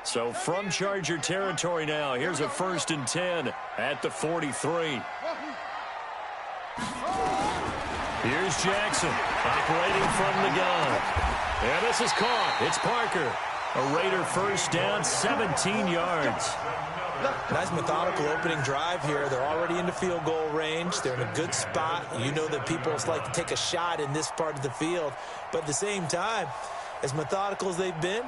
So from Charger territory now, here's a 1st and 10 at the 43. Here's Jackson operating from the gun. And this is caught. It's Parker. A Raider 1st down, 17 yards. Nice methodical opening drive here. They're already into field goal range. They're in a good spot. You know that people like to take a shot in this part of the field. But at the same time, as methodical as they've been,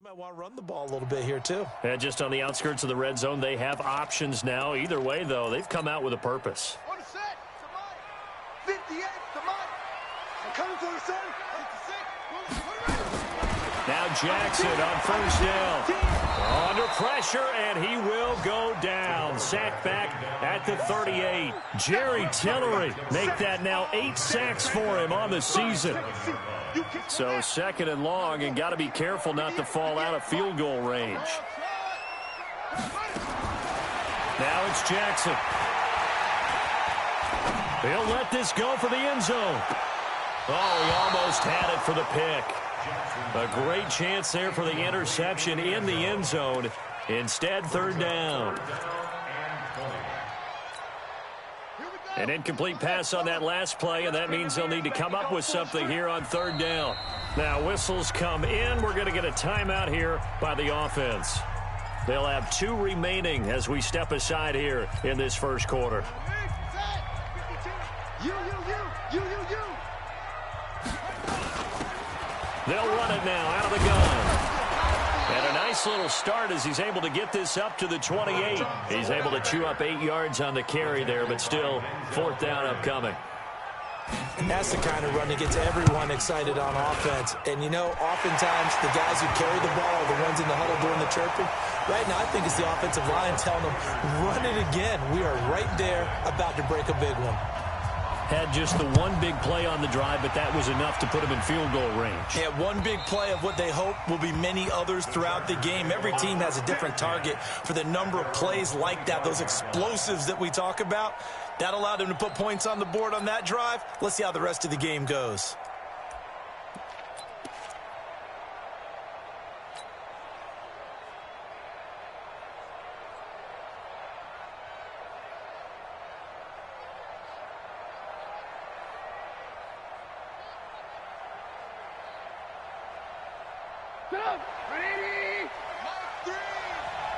might want to run the ball a little bit here, too. And just on the outskirts of the red zone, they have options now. Either way, though, they've come out with a purpose. On the set, 58, I'm coming for the sun. Now Jackson on 1st down. Under pressure, and he will go down. Sack back at the 38. Jerry Tillery make that now 8 sacks for him on the season. So 2nd and long, and got to be careful not to fall out of field goal range. Now it's Jackson. He'll let this go for the end zone. Oh, he almost had it for the pick. A great chance there for the interception in the end zone. Instead, 3rd down. An incomplete pass on that last play, and that means they'll need to come up with something here on 3rd down. Now, whistles come in. We're going to get a timeout here by the offense. They'll have 2 remaining as we step aside here in this first quarter. They'll run it now out of the gun. And a nice little start as he's able to get this up to the 28. He's able to chew up 8 yards on the carry there, but still 4th down upcoming. That's the kind of run that gets everyone excited on offense. And, you know, oftentimes the guys who carry the ball are the ones in the huddle doing the chirping. Right now, I think it's the offensive line telling them, run it again. We are right there about to break a big one. Had just the one big play on the drive, but that was enough to put him in field goal range. Yeah, one big play of what they hope will be many others throughout the game. Every team has a different target for the number of plays like that, those explosives that we talk about. That allowed them to put points on the board on that drive. Let's see how the rest of the game goes.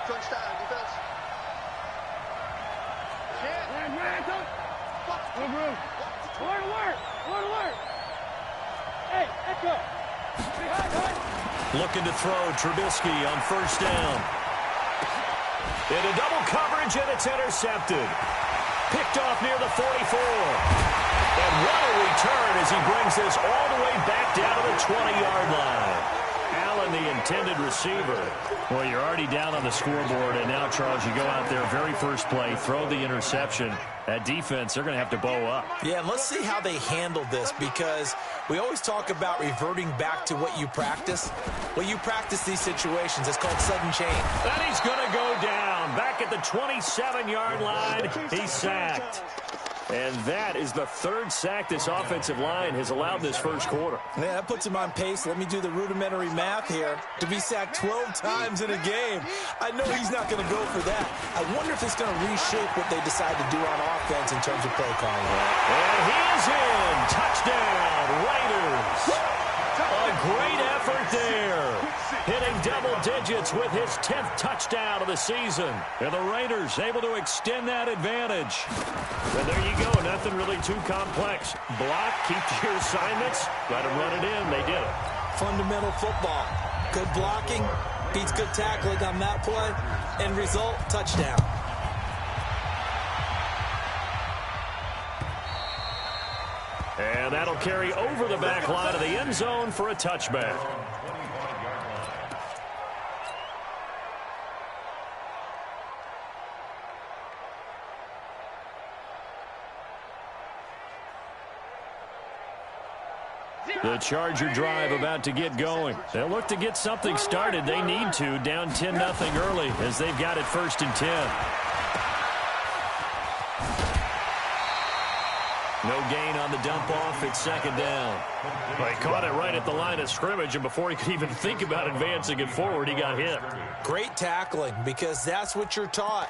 Touchdown, defense. Looking to throw, Trubisky on 1st down. Into double coverage, and it's intercepted. Picked off near the 44. And what a return as he brings this all the way back down to the 20-yard line. Allen, the intended receiver. Well, you're already down on the scoreboard, and now, Charles, you go out there, very first play, throw the interception. That defense, they're going to have to bow up. Yeah, and let's see how they handle this, because we always talk about reverting back to what you practice. Well, you practice these situations. It's called sudden change. And he's going to go down. Back at the 27-yard line, he's sacked. And that is the 3rd sack this offensive line has allowed this first quarter. Yeah, that puts him on pace. Let me do the rudimentary math here. To be sacked 12 times in a game, I know he's not going to go for that. I wonder if it's going to reshape what they decide to do on offense in terms of play calling. And he is in. Touchdown, Raiders. A great effort there. Hitting double digits with his 10th touchdown of the season. And the Raiders able to extend that advantage. And there you go. Nothing really too complex. Block, keep your assignments, let them run it in. They did it. Fundamental football. Good blocking, beats good tackling on that play. End result, touchdown. And And that'll carry over the back line of the end zone for a touchback. The Charger drive about to get going. They'll look to get something started. They need to, down 10-0 early as they've got it 1st and 10. No gain on the dump off. It's 2nd down. Well, he caught it right at the line of scrimmage, and before he could even think about advancing it forward, he got hit. Great tackling, because that's what you're taught.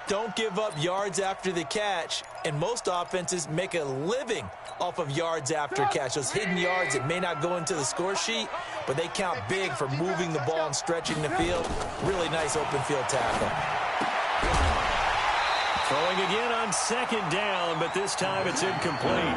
Don't give up yards after the catch, and most offenses make a living off of yards after catch. Those hidden yards that may not go into the score sheet, but they count big for moving the ball and stretching the field. Really nice open field tackle. Throwing again on 2nd down, but this time it's incomplete.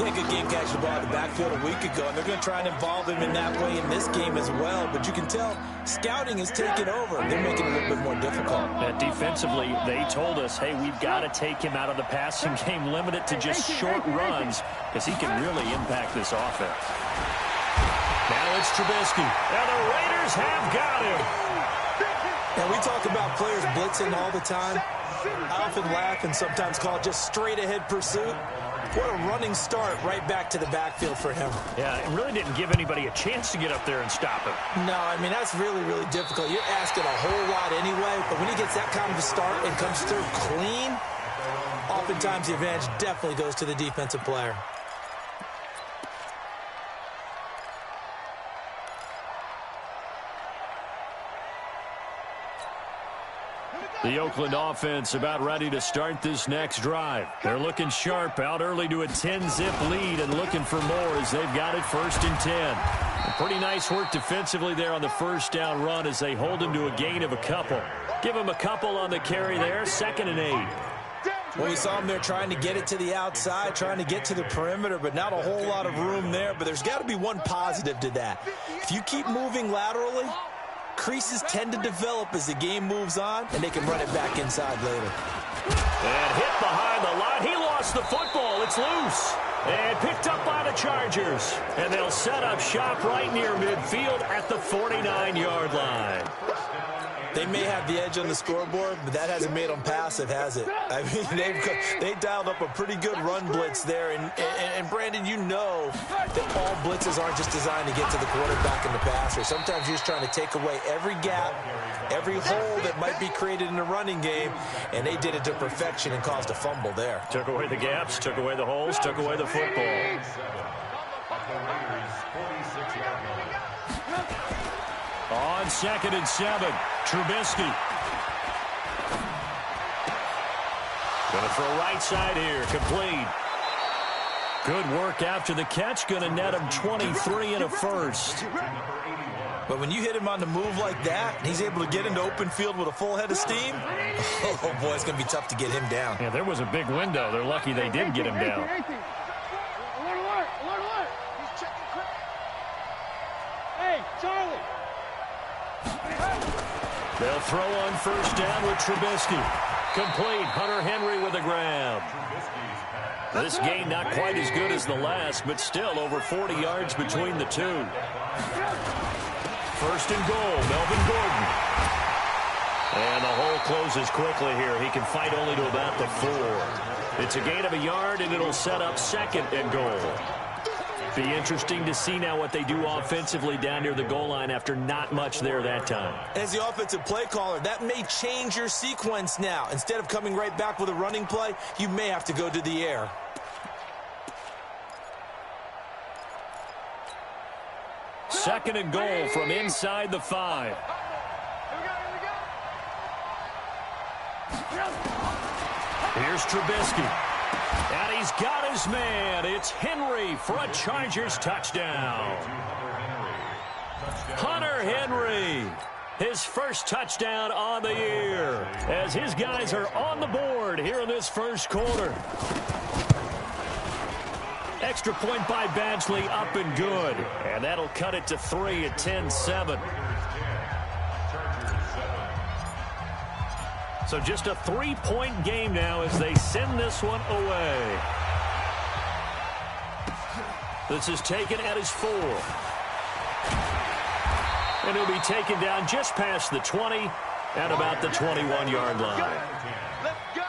Yeah, good game catching the ball in the backfield a week ago, and they're going to try and involve him in that way in this game as well. But you can tell scouting is taking over. They're making it a little bit more difficult. Defensively, they told us, hey, we've got to take him out of the passing game, limit it to just short runs, because he can really impact this offense. Now it's Trubisky, and the Raiders have got him. And we talk about players blitzing all the time. I often laugh and sometimes call it just straight-ahead pursuit. What a running start right back to the backfield for him. Yeah, it really didn't give anybody a chance to get up there and stop him. No, I mean, that's really, really difficult. You're asking a whole lot anyway, but when he gets that kind of a start and comes through clean, oftentimes the advantage definitely goes to the defensive player. The Oakland offense about ready to start this next drive. They're looking sharp, out early to a 10-zip lead and looking for more as they've got it 1st and 10. And pretty nice work defensively there on the 1st down run as they hold him to a gain of a couple. Give him a couple on the carry there, 2nd and 8. Well, we saw him there trying to get it to the outside, trying to get to the perimeter, but not a whole lot of room there. But there's got to be one positive to that. If you keep moving laterally, creases tend to develop as the game moves on, and they can run it back inside later. And hit behind the line. He lost the football. It's loose. And picked up by the Chargers. And they'll set up shop right near midfield at the 49-yard line. They may have the edge on the scoreboard, but that hasn't made them passive, has it? I mean, they dialed up a pretty good run blitz there. And Brandon, you know that all blitzes aren't just designed to get to the quarterback and the passer. Sometimes you're just trying to take away every gap, every hole that might be created in the running game, and they did it to perfection and caused a fumble there. Took away the gaps, took away the holes, took away the football. On 2nd and 7, Trubisky. Going to throw right side here, complete. Good work after the catch, going to net him 23 and a first. But when you hit him on the move like that, and he's able to get into open field with a full head of steam, oh boy, it's going to be tough to get him down. Yeah, there was a big window. They're lucky they did get him down. Hey, Charlie. They'll throw on 1st down with Trubisky. Complete. Hunter Henry with a grab. This gain not quite as good as the last, but still over 40 yards between the two. 1st and goal, Melvin Gordon. And the hole closes quickly here. He can fight only to about the 4. It's a gain of a yard, and it'll set up 2nd and goal. Be interesting to see now what they do offensively down near the goal line after not much there that time. As the offensive play caller, that may change your sequence now. Instead of coming right back with a running play, you may have to go to the air. Second and goal from inside the 5. Here's Trubisky. And he's got his man. It's Henry for a Chargers touchdown. Hunter Henry, his first touchdown on the year, as his guys are on the board here in this first quarter. Extra point by Badgley, up and good. And that'll cut it to 3 at 10-7. So just a 3-point game now as they send this one away. This is taken at his 4. And he'll be taken down just past the 20 at about the 21-yard line. Let's go.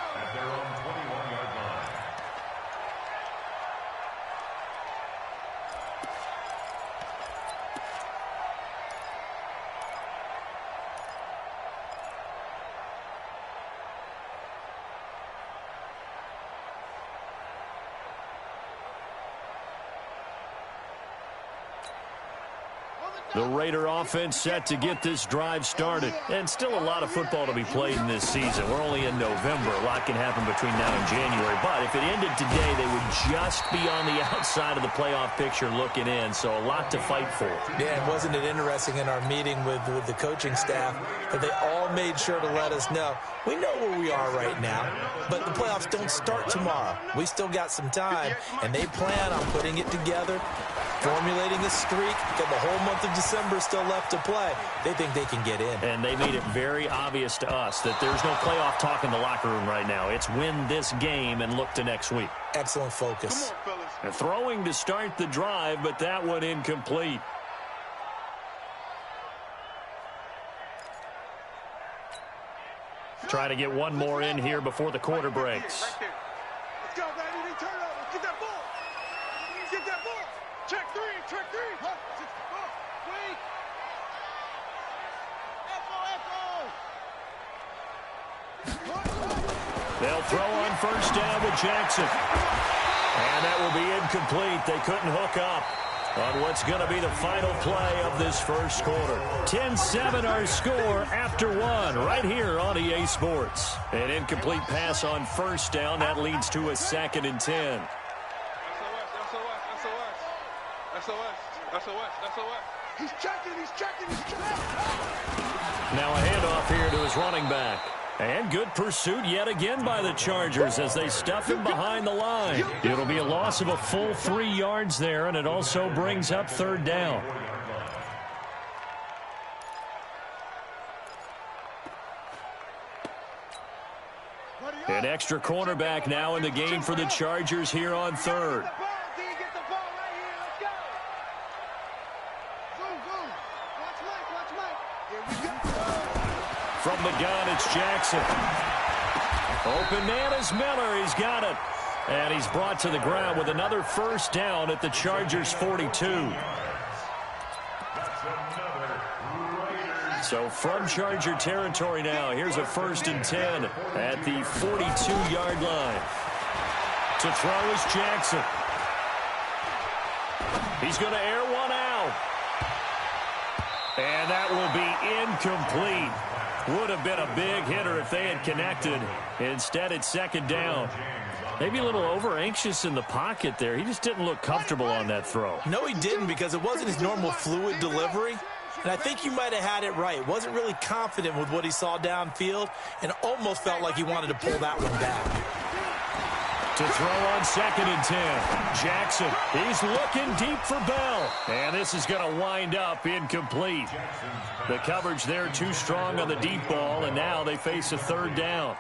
The Raider offense set to get this drive started. And still a lot of football to be played in this season. We're only in November. A lot can happen between now and January. But if it ended today, they would just be on the outside of the playoff picture looking in. So a lot to fight for. Yeah, and wasn't it interesting in our meeting with the coaching staff that they all made sure to let us know, we know where we are right now, but the playoffs don't start tomorrow. We still got some time, and they plan on putting it together, formulating a streak, got the whole month of December still left to play. They think they can get in. And they made it very obvious to us that there's no playoff talk in the locker room right now. It's win this game and look to next week. Excellent focus. Come on, fellas. And throwing to start the drive, but that one incomplete. Try to get one more in here before the quarter breaks. Right there. Let's go, baby. They turn over. Get that ball. Get that ball. Check 3. Check 3. Huh? Wait. They'll throw on first down with Jackson. And that will be incomplete. They couldn't hook up on what's going to be the final play of this first quarter. 10-7 our score after 1 right here on EA Sports. An incomplete pass on first down. That leads to a 2nd and 10. SOS. He's checking. Now a handoff here to his running back. And good pursuit yet again by the Chargers as they stuff him behind the line. It'll be a loss of a full 3 yards there, and it also brings up 3rd down. An extra cornerback now in the game for the Chargers here on 3rd. From the gun, it's Jackson. Open man is Miller. He's got it. And he's brought to the ground with another first down at the Chargers' 42. So from Charger territory now, here's a 1st and 10 at the 42-yard line. To throw is Jackson. He's going to air one out. And that will be incomplete. Would have been a big hitter if they had connected. Instead, it's 2nd down. Maybe a little over-anxious in the pocket there. He just didn't look comfortable on that throw. No, he didn't, because it wasn't his normal fluid delivery. And I think you might have had it right. Wasn't really confident with what he saw downfield and almost felt like he wanted to pull that one back. To throw on 2nd and 10. Jackson, he's looking deep for Bell. And this is going to wind up incomplete. The coverage there too strong on the deep ball, and now they face a 3rd down.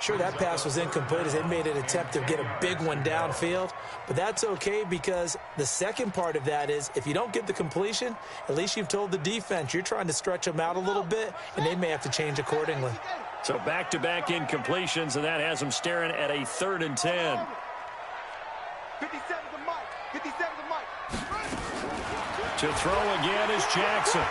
Sure, that pass was incomplete as they made an attempt to get a big one downfield. But that's okay, because the second part of that is if you don't get the completion, at least you've told the defense you're trying to stretch them out a little bit, and they may have to change accordingly. So back-to-back incompletions, and that has them staring at a 3rd and 10. 57 to Mike. 57 to Mike. To throw again is Jackson.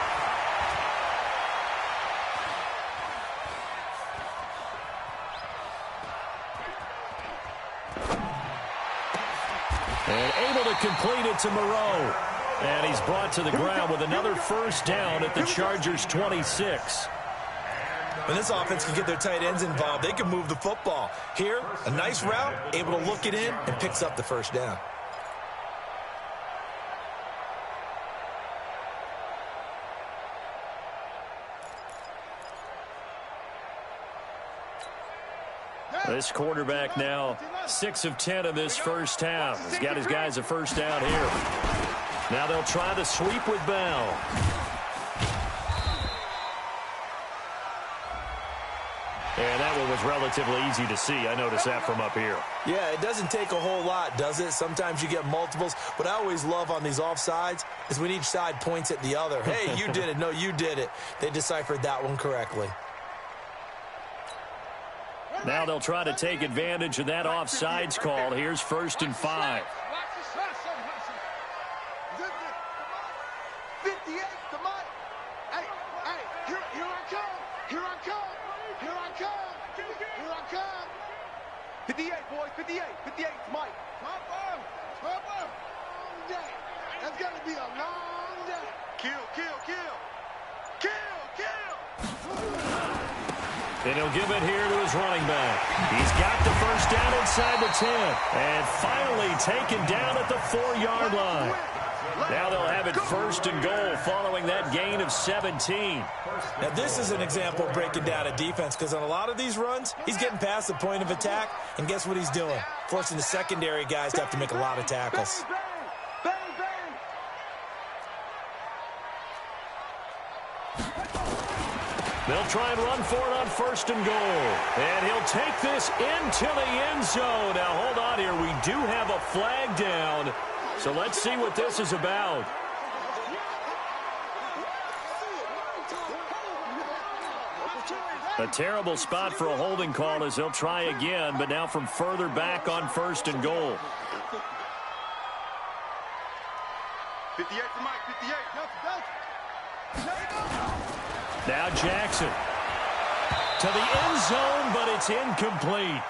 And able to complete it to Moreau. And he's brought to the ground with another first down at the Chargers' 26. When this offense can get their tight ends involved, they can move the football. Here, a nice route, able to look it in, and picks up the first down. This quarterback now 6 of 10 in this first half. He's got his guys a first down here. Now they'll try the sweep with Bell. And that one was relatively easy to see. I noticed that from up here. Yeah, it doesn't take a whole lot, does it? Sometimes you get multiples. What I always love on these offsides is when each side points at the other. Hey, you did it. No, you did it. They deciphered that one correctly. Now they'll try to take advantage of that offsides call. Here's 1st and 5. 58 to Mike. Hey, here I come. Here I come. Here I come. Here I come. 58, boys. 58. 58 to Mike. Long day. That's going to be a long day. Kill. And he'll give it here to his running back. He's got the first down inside the 10. And finally taken down at the 4-yard line. Now they'll have it 1st and goal following that gain of 17. Now this is an example of breaking down a defense, because on a lot of these runs, he's getting past the point of attack, and guess what he's doing? Forcing the secondary guys to have to make a lot of tackles. They'll try and run for it on 1st and goal. And he'll take this into the end zone. Now, hold on here. We do have a flag down. So let's see what this is about. A terrible spot for a holding call as they'll try again, but now from further back on 1st and goal. 58 to Mike. 58. Now Jackson to the end zone, but it's incomplete.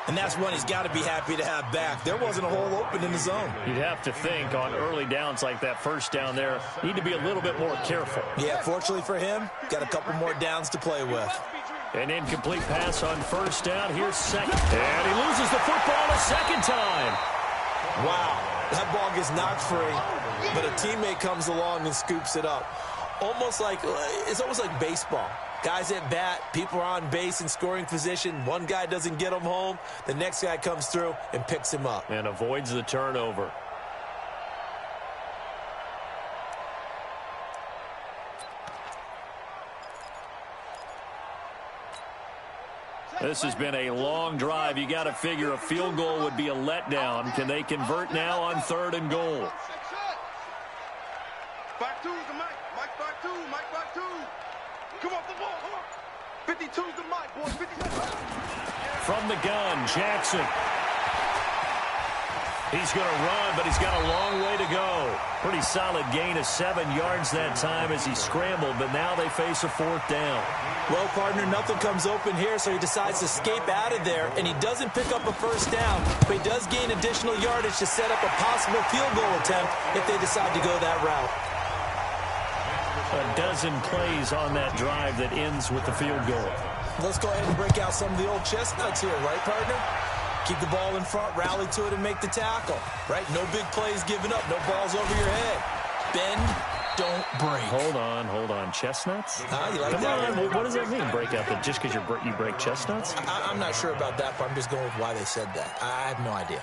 And that's one he's got to be happy to have back. There wasn't a hole open in the zone. You'd have to think on early downs like that, first down there, need to be a little bit more careful. Yeah, fortunately for him, got a couple more downs to play with. An incomplete pass on 1st down. Here's 2nd. And he loses the football a 2nd time. Wow, that ball gets knocked free, but a teammate comes along and scoops it up. It's almost like baseball. Guys at bat, people are on base in scoring position. One guy doesn't get him home. The next guy comes through and picks him up. And avoids the turnover. This has been a long drive. You got to figure a field goal would be a letdown. Can they convert now on 3rd and goal? 5-2 to Mike. Mike 5-2. Mike 5-2. Come off the ball. 52 to Mike, boys. 52. From the gun, Jackson. He's going to run, but he's got a long way to go. Pretty solid gain of 7 yards that time as he scrambled, but now they face a 4th down. Well, partner, nothing comes open here, so he decides to escape out of there, and he doesn't pick up a 1st down, but he does gain additional yardage to set up a possible field goal attempt if they decide to go that route. A dozen plays on that drive that ends with the field goal. Let's go ahead and break out some of the old chestnuts here, right, partner? Keep the ball in front, rally to it, and make the tackle, right? No big plays given up, no balls over your head. Bend, don't break. Hold on. Chestnuts? You like Come that? on, what does that mean, break out? Just because you break chestnuts? I'm not sure about that, but I'm just going with why they said that. I have no idea.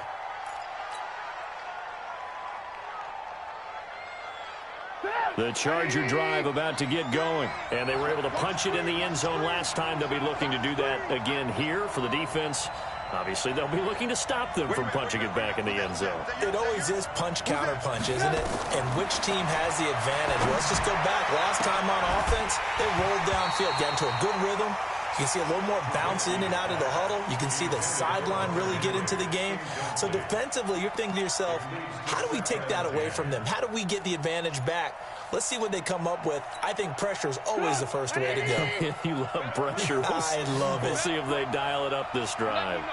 The Charger drive about to get going, and they were able to punch it in the end zone last time. They'll be looking to do that again here for the defense. Obviously, they'll be looking to stop them from punching it back in the end zone. It always is punch-counter-punch, isn't it? And which team has the advantage? Well, let's just go back. Last time on offense, they rolled downfield, got into a good rhythm. You can see a little more bounce in and out of the huddle. You can see the sideline really get into the game. So defensively, you're thinking to yourself, how do we take that away from them? How do we get the advantage back? Let's see what they come up with. I think pressure is always the first way to go. You love pressure. I love it. We'll see if they dial it up this drive.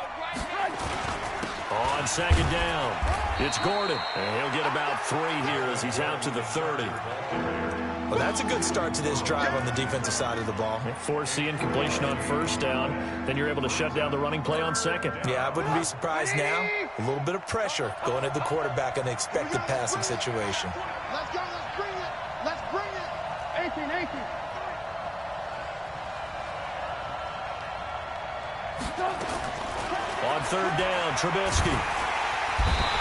On 2nd down, it's Gordon. And he'll get about 3 here as he's out to the 30. Well, that's a good start to this drive on the defensive side of the ball. Force the incompletion on 1st down. Then you're able to shut down the running play on 2nd. Yeah, I wouldn't be surprised now. A little bit of pressure going at the quarterback in an expected passing situation. Let's go. Let's bring it. Let's bring it. 18. On 3rd down, Trubisky.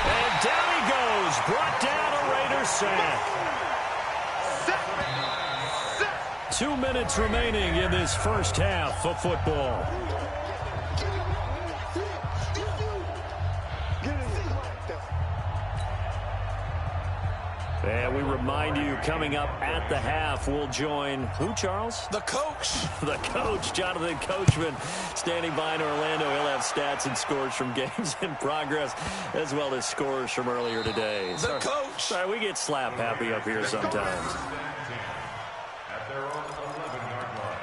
And down he goes. Brought down a Raider sack. 2 minutes remaining in this first half of football. Mind you, coming up at the half, we'll join who, Charles? The coach. The coach, Jonathan Coachman, standing by in Orlando. He'll have stats and scores from games in progress, as well as scores from earlier today. The coach. Sorry, we get slap happy up here sometimes. At their own 11-yard line.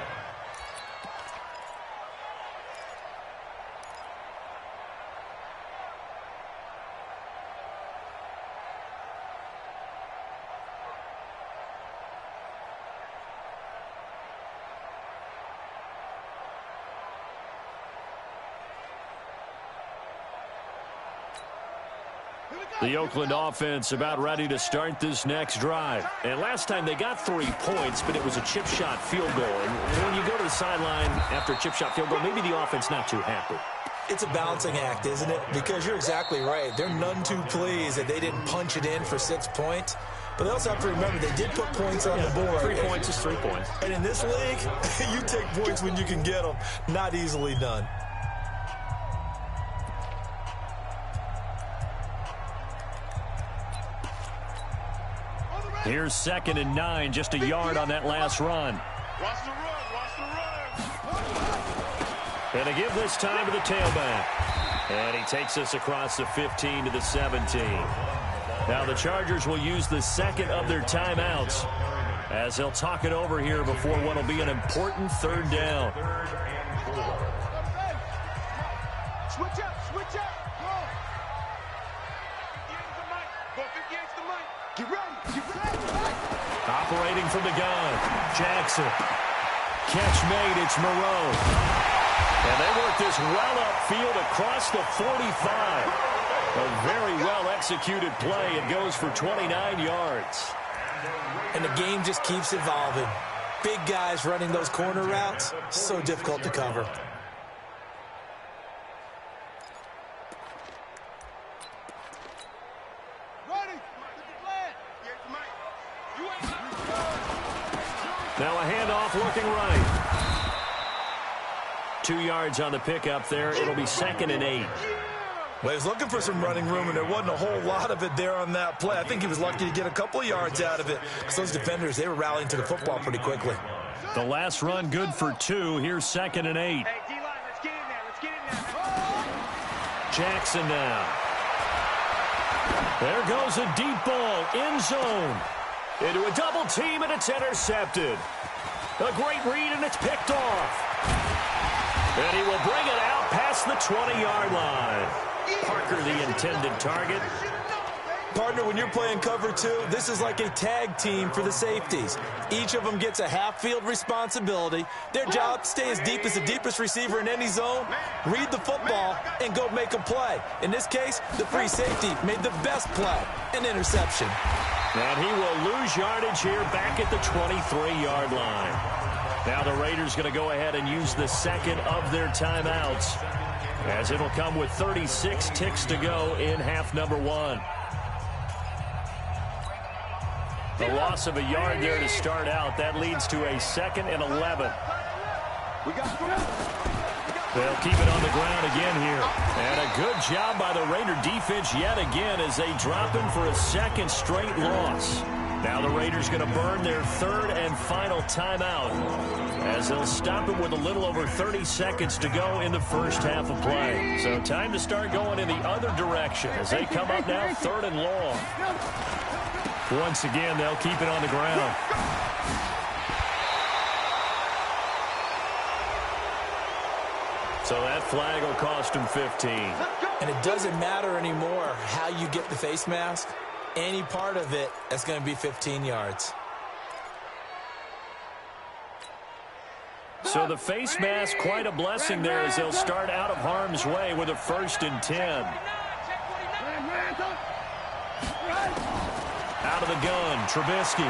The Oakland offense about ready to start this next drive. And last time they got 3 points, but it was a chip shot field goal. And when you go to the sideline after a chip shot field goal, maybe the offense not too happy. It's a balancing act, isn't it? Because you're exactly right. They're none too pleased that they didn't punch it in for 6 points. But they also have to remember they did put points on the board. 3 points is 3 points. And in this league, you take points when you can get them. Not easily done. Here's 2nd and 9, just a yard on that last run. Watch the run, watch the run. And to give this time to the tailback. And he takes us across the 15 to the 17. Now the Chargers will use the second of their timeouts as they'll talk it over here before what will be an important 3rd down. Switch up, switch up. Go 58 to Mike. Get ready, get ready. Operating from the gun, Jackson. Catch made, it's Moreau. And they work this well upfield across the 45. A very well-executed play. It goes for 29 yards. And the game just keeps evolving. Big guys running those corner routes, so difficult to cover. Now a handoff looking right. 2 yards on the pickup there. It'll be 2nd and 8. Well, he was looking for some running room, and there wasn't a whole lot of it there on that play. I think he was lucky to get a couple of yards out of it because those defenders, they were rallying to the football pretty quickly. The last run good for 2. Here's 2nd and 8. Hey, D-line, let's get in there, let's get in there. Jackson now. There goes a deep ball, end zone. Into a double team, and it's intercepted. A great read, and it's picked off. And he will bring it out past the 20-yard line. Parker, the intended target. Partner, when you're playing cover 2, this is like a tag team for the safeties. Each of them gets a half-field responsibility. Their job, stay as deep as the deepest receiver in any zone, read the football, and go make a play. In this case, the free safety made the best play, an interception. And he will lose yardage here back at the 23-yard line. Now the Raiders going to go ahead and use the second of their timeouts, as it'll come with 36 ticks to go in half number 1. The loss of a yard there to start out. That leads to a 2nd and 11. They'll keep it on the ground again here. And a good job by the Raider defense yet again as they drop him for a 2nd straight loss. Now the Raiders going to burn their 3rd and final timeout as they'll stop it with a little over 30 seconds to go in the first half of play. So time to start going in the other direction as they come up now 3rd and long. Once again, they'll keep it on the ground. So that flag will cost him 15. And it doesn't matter anymore how you get the face mask. Any part of it is going to be 15 yards. So the face mask, quite a blessing there as they'll start out of harm's way with a 1st and 10. Out of the gun, Trubisky.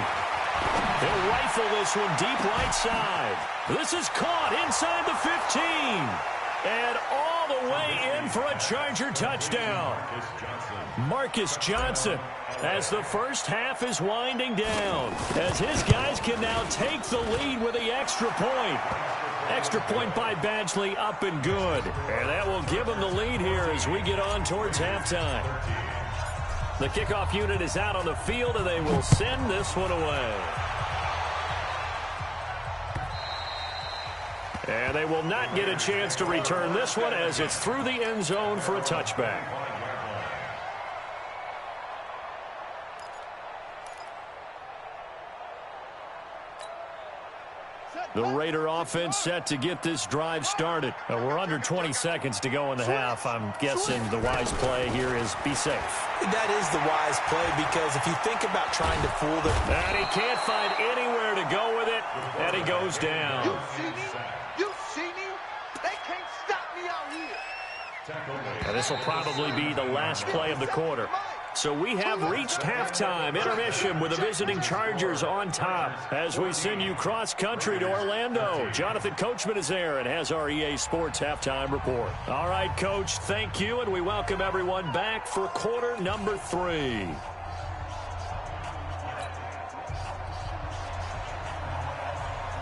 He'll rifle this one deep right side. This is caught inside the 15. And all the way in for a Charger touchdown. Marcus Johnson, as the first half is winding down, as his guys can now take the lead with the extra point. Extra point by Badgley, up and good. And that will give them the lead here as we get on towards halftime. The kickoff unit is out on the field, and they will send this one away. And they will not get a chance to return this one as it's through the end zone for a touchback. The Raider offense set to get this drive started. We're under 20 seconds to go in the half. I'm guessing the wise play here is be safe. That is the wise play, because if you think about trying to fool them. And he can't find anywhere to go with it, and he goes down. You see me? You see me? They can't stop me out here. And this will probably be the last play of the quarter. So we have reached halftime. Intermission with the visiting Chargers on top as we send you cross-country to Orlando. Jonathan Coachman is there and has our EA Sports halftime report. All right, Coach, thank you, and we welcome everyone back for quarter number 3.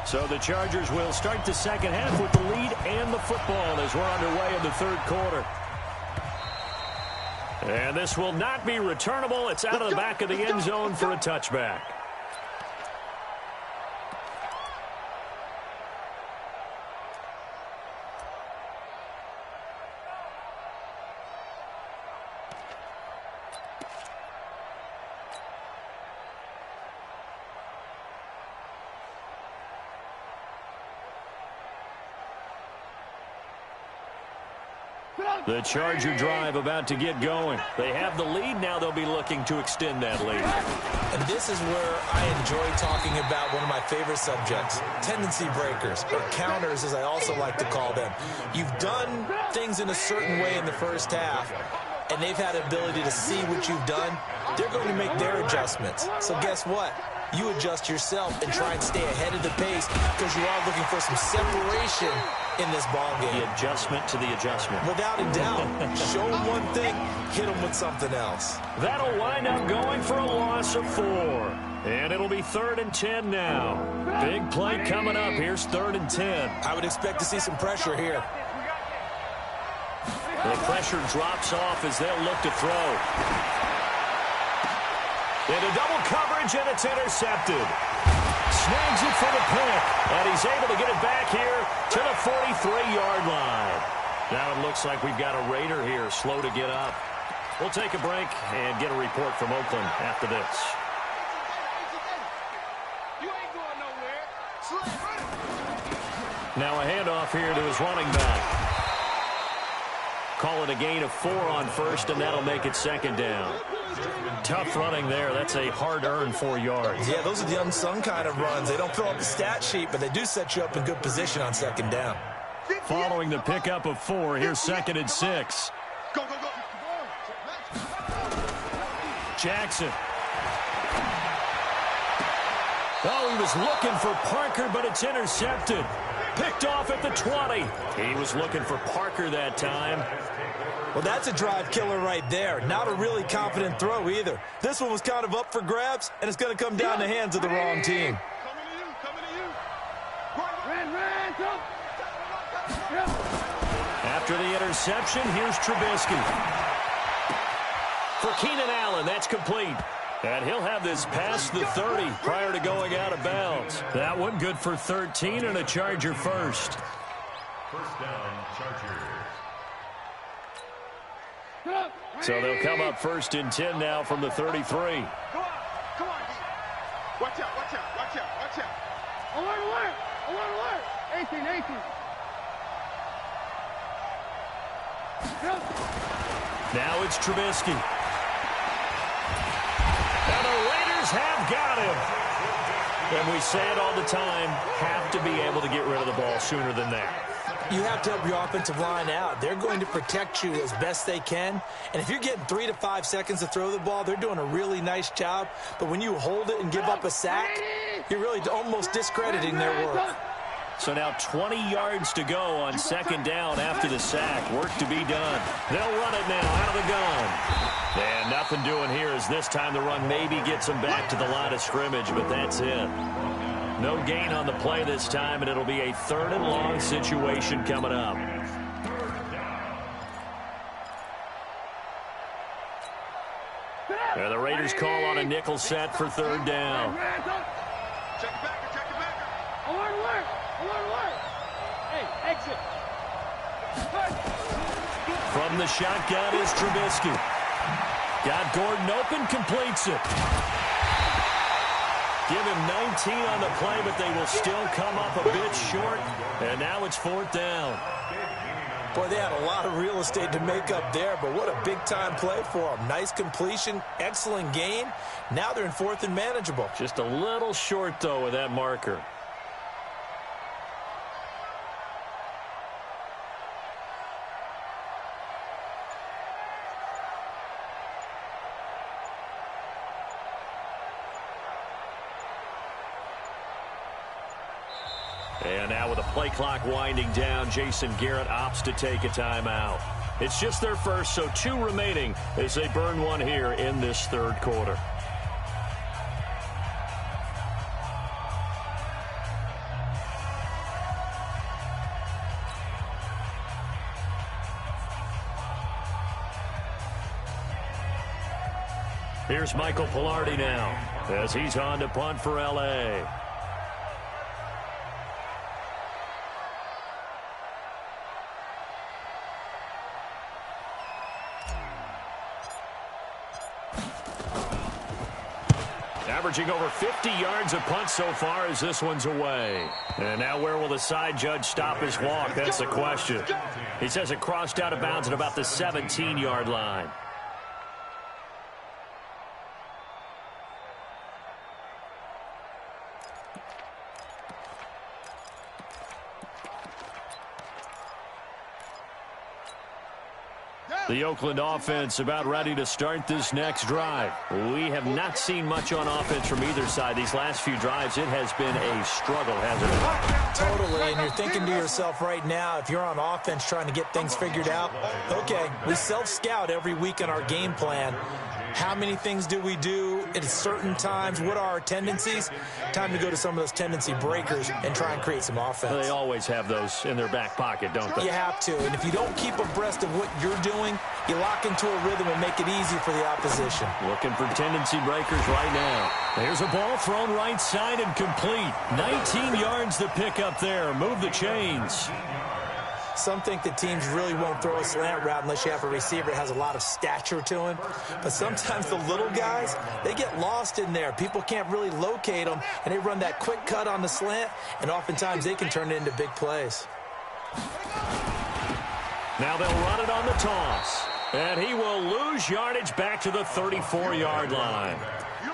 So the Chargers will start the second half with the lead and the football as we're underway in the third quarter. And this will not be returnable. It's out of the back of the end zone for a touchback. The Charger drive about to get going. They have the lead. Now they'll be looking to extend that lead. And this is where I enjoy talking about one of my favorite subjects, tendency breakers, or counters as I also like to call them. You've done things in a certain way in the first half, and they've had the ability to see what you've done. They're going to make their adjustments. So guess what? You adjust yourself and try and stay ahead of the pace, because you are looking for some separation in this ball game. The adjustment to the adjustment. Without a doubt. Show them one thing, hit them with something else. That'll wind up going for a loss of 4. And it'll be 3rd and 10 now. Big play coming up. Here's 3rd and 10. I would expect to see some pressure here. The pressure drops off as they'll look to throw. Into double coverage, and it's intercepted. Snags it for the pick, and he's able to get it back here to the 43-yard line. Now it looks like we've got a Raider here slow to get up. We'll take a break and get a report from Oakland after this. You ain't going nowhere. Now a handoff here to his running back. Call it a gain of 4 on first, and that'll make it 2nd down. Tough running there. That's a hard-earned 4 yards. Yeah, those are the unsung kind of runs. They don't fill up the stat sheet, but they do set you up in good position on 2nd down. Following the pickup of 4, here's 2nd and 6. Go, go, go. Jackson. Oh, he was looking for Parker, but it's intercepted. Picked off at the 20. He was looking for Parker that time. Well, that's a drive killer right there. Not a really confident throw either. This one was kind of up for grabs, and it's going to come down the hands of the wrong team. Coming to you. Run. After the interception, here's Trubisky. For Keenan Allen, that's complete. And he'll have this past the 30 prior to going out of bounds. That one good for 13 and a Charger first. First down, Chargers. So they'll come up 1st and 10 now from the 33. Come on. Watch out. Alert. 18. Now it's Trubisky. And the Raiders have got him. And we say it all the time, have to be able to get rid of the ball sooner than that. You have to help your offensive line out. They're going to protect you as best they can. And if you're getting 3 to 5 seconds to throw the ball, they're doing a really nice job. But when you hold it and give up a sack, you're really almost discrediting their work. So now 20 yards to go on 2nd down after the sack. Work to be done. They'll run it now out of the gun. And nothing doing here as this time the run maybe gets them back to the line of scrimmage, but that's it. No gain on the play this time, and it'll be a 3rd and long situation coming up. And the Raiders call on a nickel set for third down. Check it back, check it back. Alert, alert, alert, alert. Hey, exit. From the shotgun is Trubisky. Got Gordon open, completes it. Give him 19 on the play, but they will still come up a bit short. And now it's fourth down. Boy, they had a lot of real estate to make up there, but what a big-time play for them. Nice completion, excellent gain. Now they're in fourth and manageable. Just a little short, though, with that marker. And now with the play clock winding down, Jason Garrett opts to take a timeout. It's just their first, so 2 remaining as they burn one here in this third quarter. Here's Michael Pilardi now as he's on to punt for L.A. Averaging over 50 yards a punt so far as this one's away. And now where will the side judge stop his walk? That's the question. He says it crossed out of bounds at about the 17-yard line. The Oakland offense about ready to start this next drive. We have not seen much on offense from either side. These last few drives, it has been a struggle, hasn't it? Totally, and you're thinking to yourself right now, if you're on offense trying to get things figured out, okay, we self-scout every week in our game plan. How many things do we do at certain times? What are our tendencies? Time to go to some of those tendency breakers and try and create some offense. They always have those in their back pocket, don't they? You have to, and if you don't keep abreast of what you're doing, you lock into a rhythm and make it easy for the opposition. Looking for tendency breakers right now. There's a ball thrown right side and complete. 19 yards to pick up there. Move the chains. Some think that teams really won't throw a slant route unless you have a receiver that has a lot of stature to him. But sometimes the little guys, they get lost in there. People can't really locate them, and they run that quick cut on the slant, and oftentimes they can turn it into big plays. Now they'll run it on the toss. And he will lose yardage back to the 34-yard line.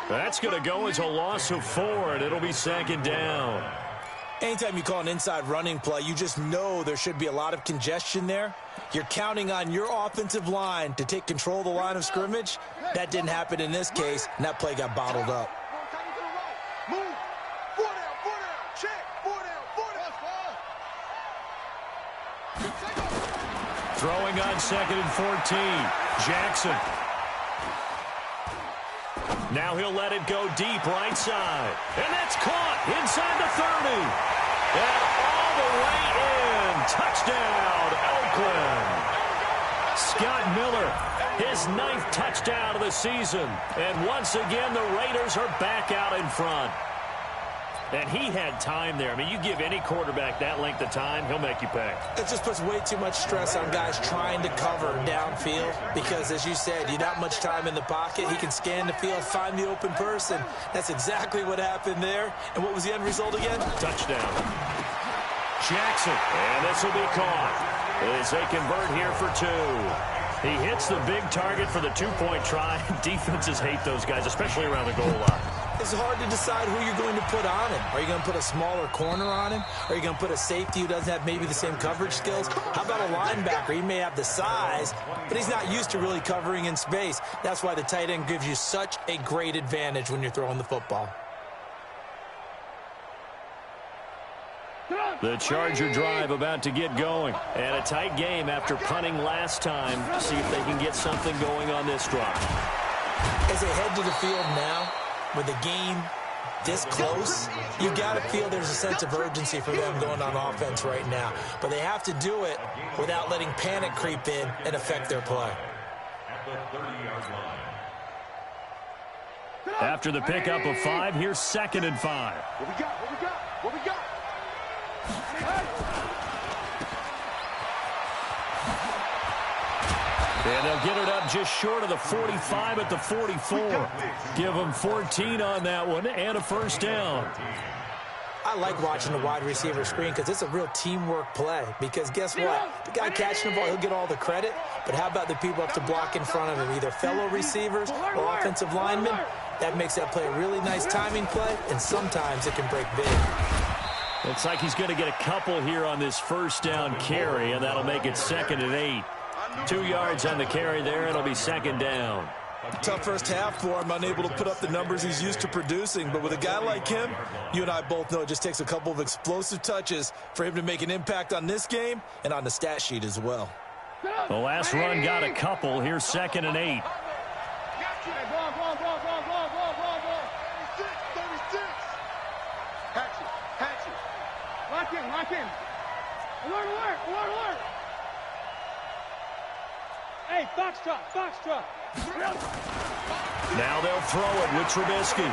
That's going to go as a loss of 4, and it'll be second down. Anytime you call an inside running play, you just know there should be a lot of congestion there. You're counting on your offensive line to take control of the line of scrimmage. That didn't happen in this case, and that play got bottled up. Move. 4 down, 4 down. Check. 4 down, 4 down. Throwing on second and 14. Jackson. Now he'll let it go deep right side. And that's caught inside the 30. And all the way in. Touchdown, Oakland. Scott Miller, his 9th touchdown of the season. And once again, the Raiders are back out in front. And he had time there. I mean, you give any quarterback that length of time, he'll make you pay. It just puts way too much stress on guys trying to cover downfield because, as you said, you not much time in the pocket. He can scan the field, find the open person. That's exactly what happened there. And what was the end result again? Touchdown. Jackson. And this will be caught as they convert here for 2. He hits the big target for the 2-point try. Defenses hate those guys, especially around the goal line. It's hard to decide who you're going to put on him. Are you going to put a smaller corner on him? Are you going to put a safety who doesn't have maybe the same coverage skills? How about a linebacker? He may have the size, but he's not used to really covering in space. That's why the tight end gives you such a great advantage when you're throwing the football. The Charger drive about to get going. And a tight game after punting last time to see if they can get something going on this drive. As they head to the field now, with the game this close, you've got to feel there's a sense of urgency for them going on offense right now. But they have to do it without letting panic creep in and affect their play. At the 30-yard line. After the pickup of 5, here's 2nd and 5. What we got? What we got? What we got? And they'll get it up just short of the 45 at the 44. Give them 14 on that one and a first down. I like watching the wide receiver screen because it's a real teamwork play. Because guess what? The guy catching the ball, he'll get all the credit. But how about the people up to block in front of him, either fellow receivers or offensive linemen? That makes that play a really nice timing play, and sometimes it can break big. Looks like he's going to get a couple here on this first down carry, and that'll make it 2nd and 8. 2 yards on the carry there. It'll be 2nd down. Tough first half for him, unable to put up the numbers he's used to producing. But with a guy like him, you and I both know it just takes a couple of explosive touches for him to make an impact on this game and on the stat sheet as well. The last run got a couple. Here's 2nd and 8. Lock in. Alert. Hey, Foxtrot. Now they'll throw it with Trubisky.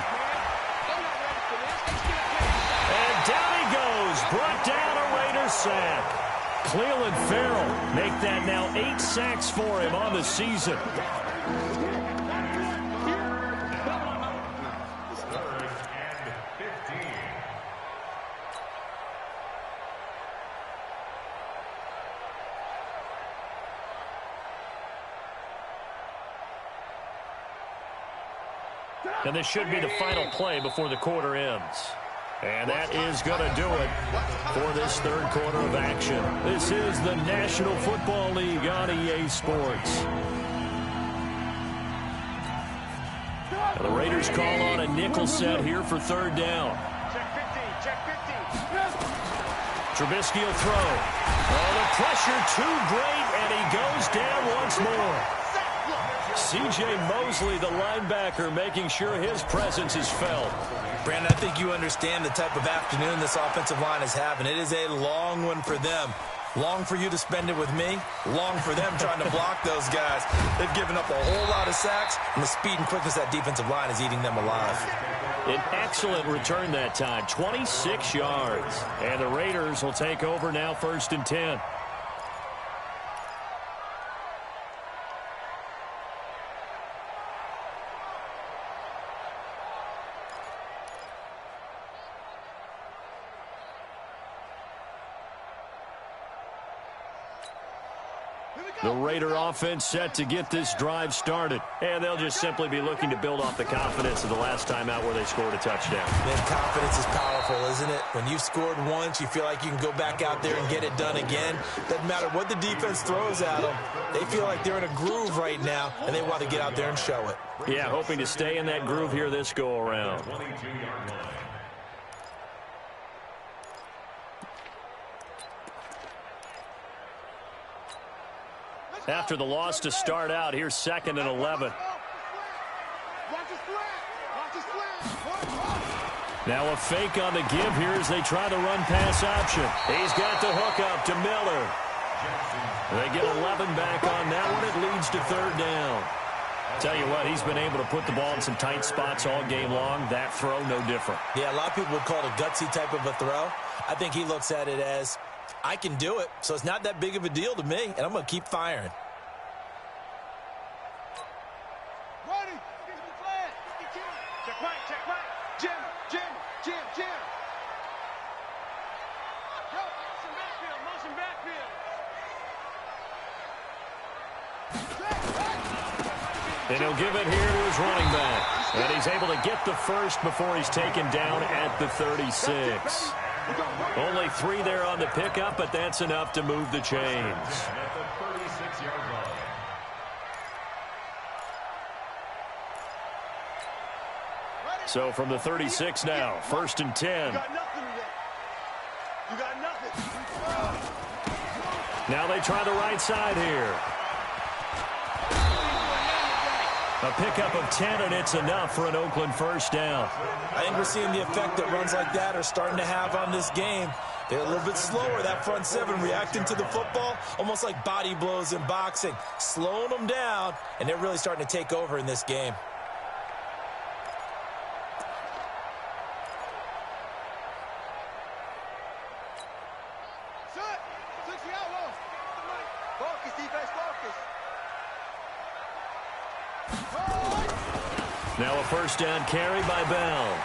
And down he goes. Brought down a Raider sack. Cleveland Farrell make that now 8 sacks for him on the season. And this should be the final play before the quarter ends. And that is going to do it for this third quarter of action. This is the National Football League on EA Sports. Now the Raiders call on a nickel set here for 3rd down. Check 50. Trubisky will throw. Oh, the pressure too great, and he goes down once more. C.J. Mosley, the linebacker, making sure his presence is felt. Brandon, I think you understand the type of afternoon this offensive line is having. It is a long one for them. Long for you to spend it with me. Long for them trying to block those guys. They've given up a whole lot of sacks, and the speed and quickness of that defensive line is eating them alive. An excellent return that time, 26 yards. And the Raiders will take over now 1st and 10. The Raider offense set to get this drive started. And they'll just simply be looking to build off the confidence of the last time out where they scored a touchdown. Man, confidence is powerful, isn't it? When you've scored once, you feel like you can go back out there and get it done again. Doesn't matter what the defense throws at them. They feel like they're in a groove right now, and they want to get out there and show it. Yeah, hoping to stay in that groove here this go-around. After the loss to start out, here's 2nd and 11. Now a fake on the give here as they try the run-pass option. He's got the hook up to Miller. They get 11 back on that one. It leads to 3rd down. Tell you what, he's been able to put the ball in some tight spots all game long. That throw, no different. Yeah, a lot of people would call it a gutsy type of a throw. I think he looks at it as, I can do it, so it's not that big of a deal to me, and I'm going to keep firing. Check right. Jim. Motion backfield. And he'll give it here to his running back. And he's able to get the first before he's taken down at the 36. Only 3 there on the pickup, but that's enough to move the chains. So from the 36 now, 1st and 10. You got nothing. Now they try the right side here. A pickup of 10, and it's enough for an Oakland first down. I think we're seeing the effect that runs like that are starting to have on this game. They're a little bit slower, that front 7, reacting to the football, almost like body blows in boxing, slowing them down, and they're really starting to take over in this game. Focus, defense, focus. Now a first down carry by Bell.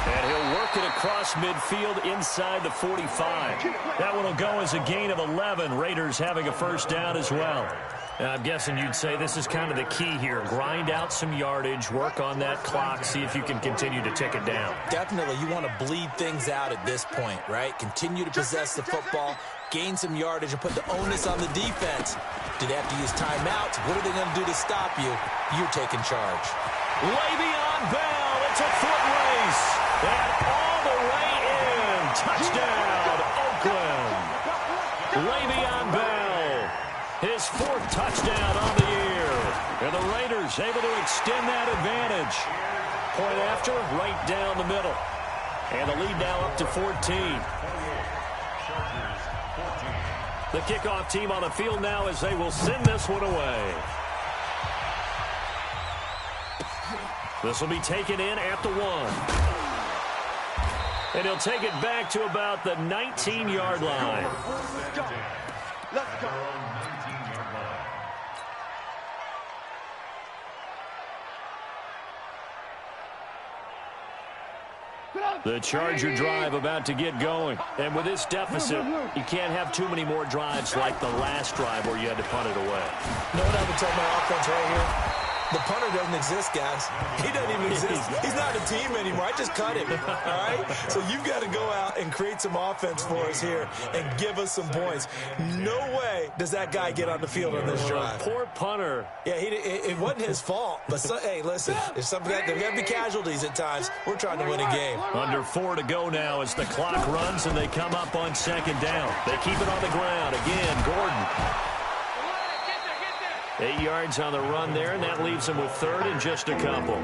And he'll work it across midfield inside the 45. That one will go as a gain of 11. Raiders having a first down as well. And I'm guessing you'd say this is kind of the key here. Grind out some yardage, work on that clock, see if you can continue to tick it down. Definitely, you want to bleed things out at this point, right? Continue to possess the football, gain some yardage, and put the onus on the defense. Do they have to use timeouts? What are they going to do to stop you? You're taking charge. Le'Veon Bell, it's a foot race. And all the way in. Touchdown, Oakland. Le'Veon Bell, his fourth touchdown on the year. And the Raiders able to extend that advantage. Point after, right down the middle. And the lead now up to 14. The kickoff team on the field now as they will send this one away. This will be taken in at the 1. And he'll take it back to about the 19-yard line. Let's go. Let's go. The Charger drive about to get going. And with this deficit, you can't have too many more drives like the last drive where you had to punt it away. You know what I would tell my offense right here? The punter doesn't exist, guys. He doesn't even exist. He's not a team anymore. I just cut him, all right? So you've got to go out and create some offense for us here and give us some points. No way does that guy get on the field on this drive. Poor punter. Yeah, it wasn't his fault. But, hey, listen, there's got to be casualties at times. We're trying to win a game. Under 4 to go now as the clock runs and they come up on second down. They keep it on the ground. Again, Gordon. 8 yards on the run there, and that leaves them with third and just a couple.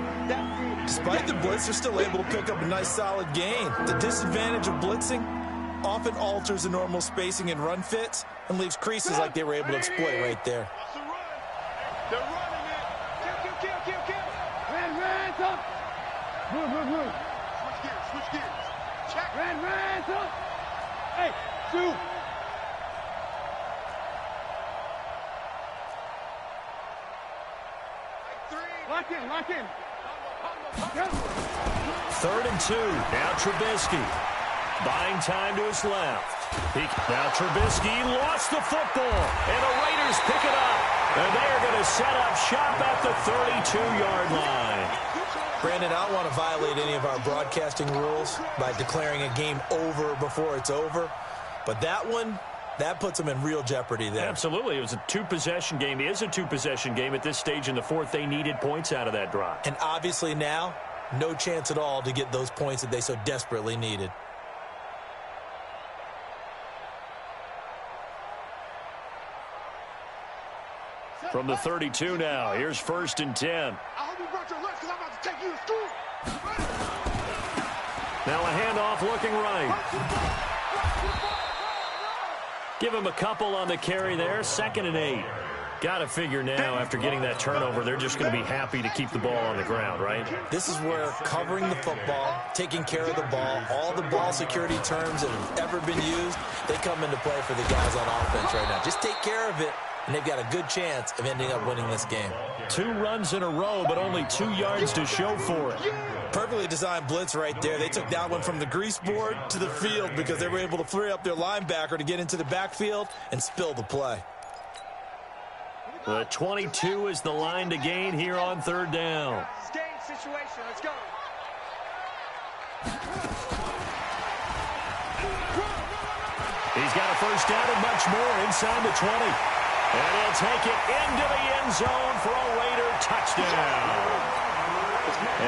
Despite the blitz, they're still able to pick up a nice solid gain. The disadvantage of blitzing often alters the normal spacing and run fits and leaves creases like they were able to exploit right there. They're running it. Kill. Ran, up. Move. Switch gears. Check. Ran, up. Hey, shoot. Lock in. Third and 2. Now Trubisky. Buying time to his left. Now Trubisky lost the football. And the Raiders pick it up. And they are going to set up shop at the 32-yard line. Brandon, I don't want to violate any of our broadcasting rules by declaring a game over before it's over. But that one, that puts them in real jeopardy there. Absolutely. It was a two-possession game. It is a two-possession game at this stage in the fourth. They needed points out of that drive. And obviously now, no chance at all to get those points that they so desperately needed. From the 32 now, here's first and 10. I hope you brought your lunch because I'm about to take you to school. Now a handoff looking right. Give him a couple on the carry there. 2nd and 8. Got to figure now, after getting that turnover, they're just going to be happy to keep the ball on the ground, right? This is where covering the football, taking care of the ball, all the ball security terms that have ever been used, they come into play for the guys on offense right now. Just take care of it, and they've got a good chance of ending up winning this game. 2 runs in a row, but only 2 yards to show for it. Perfectly designed blitz right there. They took that one from the grease board to the field because they were able to free up their linebacker to get into the backfield and spill the play. The 22 is the line to gain here on third down. Game situation. Let's go. He's got a first down and much more inside the 20. And he'll take it into the end zone for a Raider touchdown.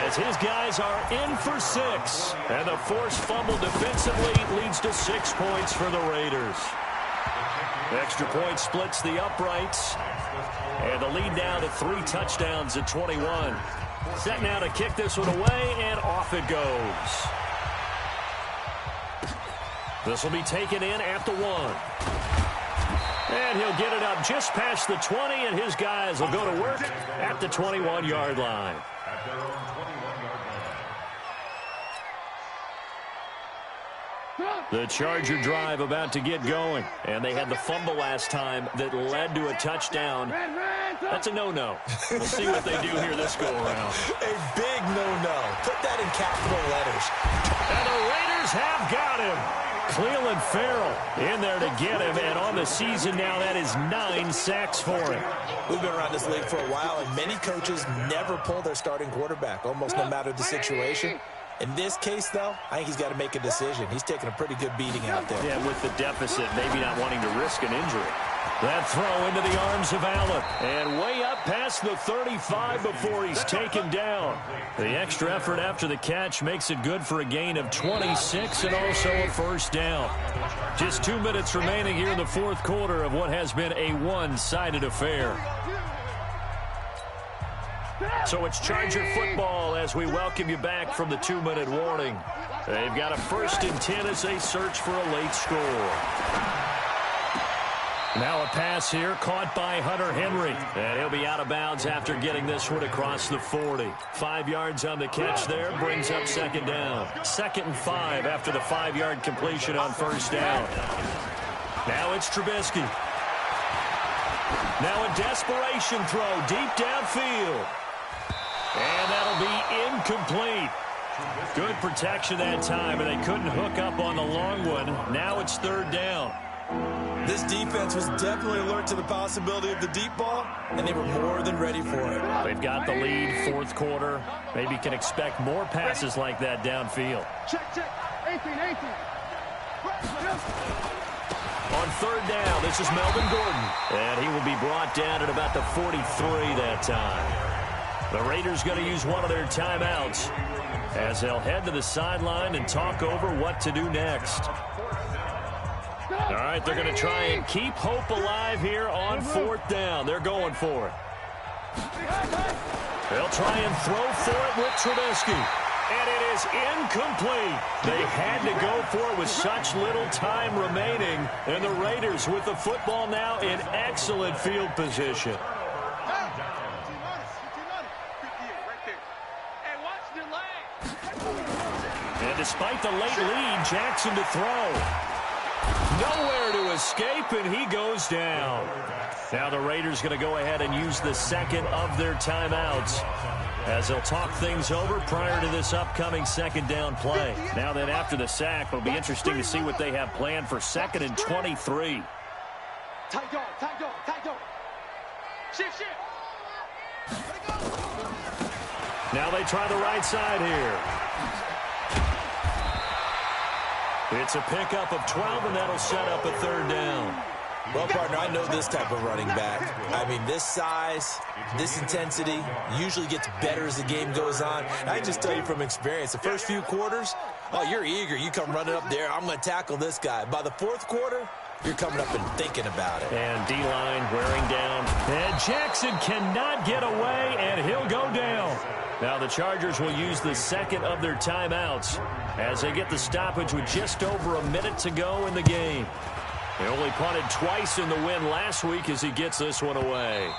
As his guys are in for 6. And the forced fumble defensively leads to 6 points for the Raiders. Extra point splits the uprights. And the lead now to 3 touchdowns at 21. Set now to kick this one away, and off it goes. This will be taken in at the 1. And he'll get it up just past the 20, and his guys will go to work at the 21-yard line. At their own 21-yard line. The Charger drive about to get going. And they had the fumble last time that led to a touchdown. That's a no-no. We'll see what they do here this go-around. A big no-no. Put that in capital letters. And the Raiders have got him. Cleveland Farrell in there to get him. And on the season now, that is 9 sacks for him. We've been around this league for a while, and many coaches never pull their starting quarterback, almost no matter the situation. In this case, though, I think he's got to make a decision. He's taking a pretty good beating out there. Yeah, with the deficit, maybe not wanting to risk an injury. That throw into the arms of Allen. And way up past the 35 before he's taken down. The extra effort after the catch makes it good for a gain of 26 and also a first down. Just 2 minutes remaining here in the fourth quarter of what has been a one-sided affair. So it's Charger football as we welcome you back from the 2-minute warning. They've got a 1st and 10 as they search for a late score. Now a pass here caught by Hunter Henry. And he'll be out of bounds after getting this one across the 40. 5 yards on the catch there brings up 2nd down. 2nd and 5 after the 5-yard completion on 1st down. Now it's Trubisky. Now a desperation throw deep downfield. And that'll be incomplete. Good protection that time, and they couldn't hook up on the long one. Now it's 3rd down. This defense was definitely alert to the possibility of the deep ball, and they were more than ready for it. They've got the lead, 4th quarter. Maybe can expect more passes like that downfield. Check. 18. On 3rd down, this is Melvin Gordon. And he will be brought down at about the 43 that time. The Raiders going to use one of their timeouts as they'll head to the sideline and talk over what to do next. All right, they're going to try and keep hope alive here on 4th down. They're going for it. They'll try and throw for it with Trubisky. And it is incomplete. They had to go for it with such little time remaining. And the Raiders with the football now in excellent field position. And despite the late lead, Jackson to throw. Nowhere to escape, and he goes down. Now the Raiders going to go ahead and use the 2nd of their timeouts as they'll talk things over prior to this upcoming 2nd down play. Now then, after the sack, it'll be interesting to see what they have planned for 2nd and 23. Tight dog. Shift. Now they try the right side here. It's a pickup of 12, and that'll set up a 3rd down. Well, partner, I know this type of running back. I mean, this size, this intensity usually gets better as the game goes on. I just tell you from experience, the first few quarters, oh, you're eager. You come running up there. I'm going to tackle this guy. By the 4th quarter, you're coming up and thinking about it. And D-line wearing down. And Jackson cannot get away, and he'll go down. Now the Chargers will use the 2nd of their timeouts as they get the stoppage with just over a minute to go in the game. They only punted twice in the win last week as he gets this one away.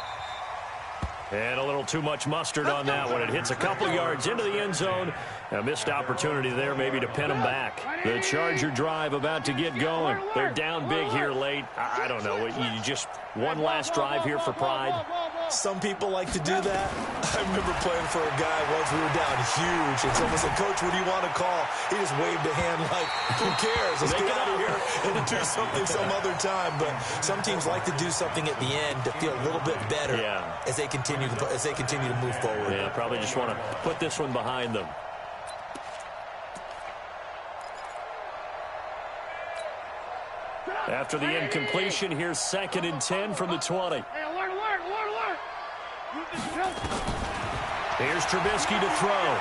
And a little too much mustard on that one. It hits a couple yards into the end zone. A missed opportunity there maybe to pin him back. The Charger drive about to get going. They're down big here late. I don't know. You just one last drive here for pride. Some people like to do that. I remember playing for a guy once we were down huge, and someone said, "Coach, what do you want to call?" He just waved a hand like, who cares? Let's get out of here and do something some other time. But some teams like to do something at the end to feel a little bit better as they continue to move forward. Yeah, probably just want to put this one behind them. After the incompletion, here's 2nd and 10 from the 20. Hey, alert. Here's Trubisky to throw.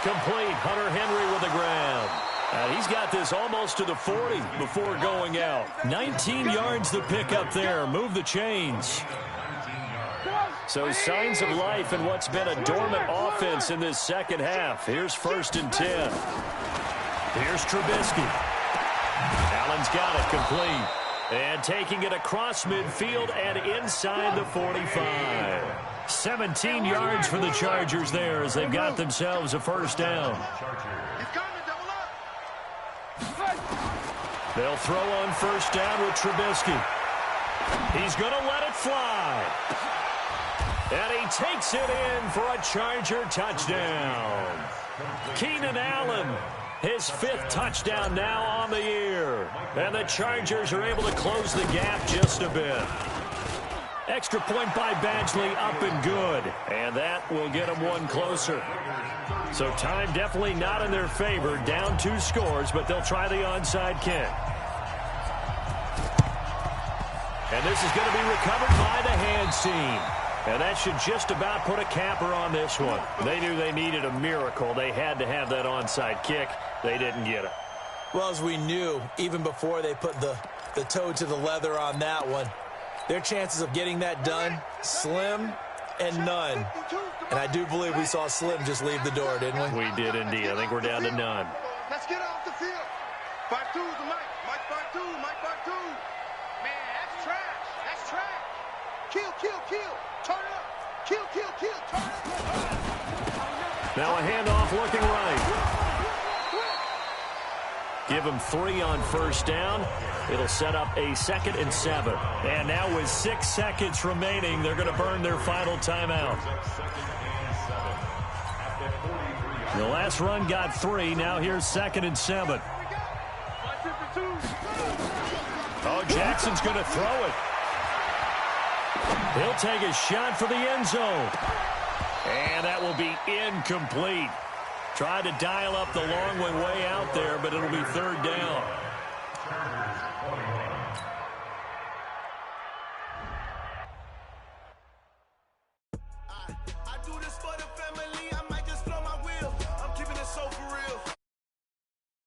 Complete. Hunter Henry with the grab. And he's got this almost to the 40 before going out. 19 yards to pick up there. Move the chains. So signs of life in what's been a dormant offense in this 2nd half. Here's 1st and 10. Here's Trubisky. Allen's got it complete. And taking it across midfield and inside the 45. 17 yards for the Chargers there as they've got themselves a 1st down. They'll throw on first down with Trubisky. He's going to let it fly. And he takes it in for a Charger touchdown. Keenan Allen, his 5th touchdown now on the year. And the Chargers are able to close the gap just a bit. Extra point by Badgley, up and good. And that will get them one closer. So time definitely not in their favor. Down 2 scores, but they'll try the onside kick. And this is going to be recovered by the hands team. And that should just about put a capper on this one. They knew they needed a miracle. They had to have that onside kick. They didn't get it. Well, as we knew, even before they put the toe to the leather on that one, their chances of getting that done, slim and none. And I do believe we saw Slim just leave the door, didn't we? We did indeed. I think we're down to none. Let's get off the field. 5-2 to Mike. Mike 5-2. Mike 5-2. Man, that's trash. That's trash. Kill, kill, kill. Turn it up. Kill, kill, kill. Turn it up. Now a handoff looking right. Give them 3 on first down. It'll set up a 2nd and 7. And now with 6 seconds remaining, they're going to burn their final timeout. The last run got 3. Now here's 2nd and 7. Oh, Jackson's going to throw it. He'll take a shot for the end zone. And that will be incomplete. Tried to dial up the long one way out there, but it'll be 3rd down.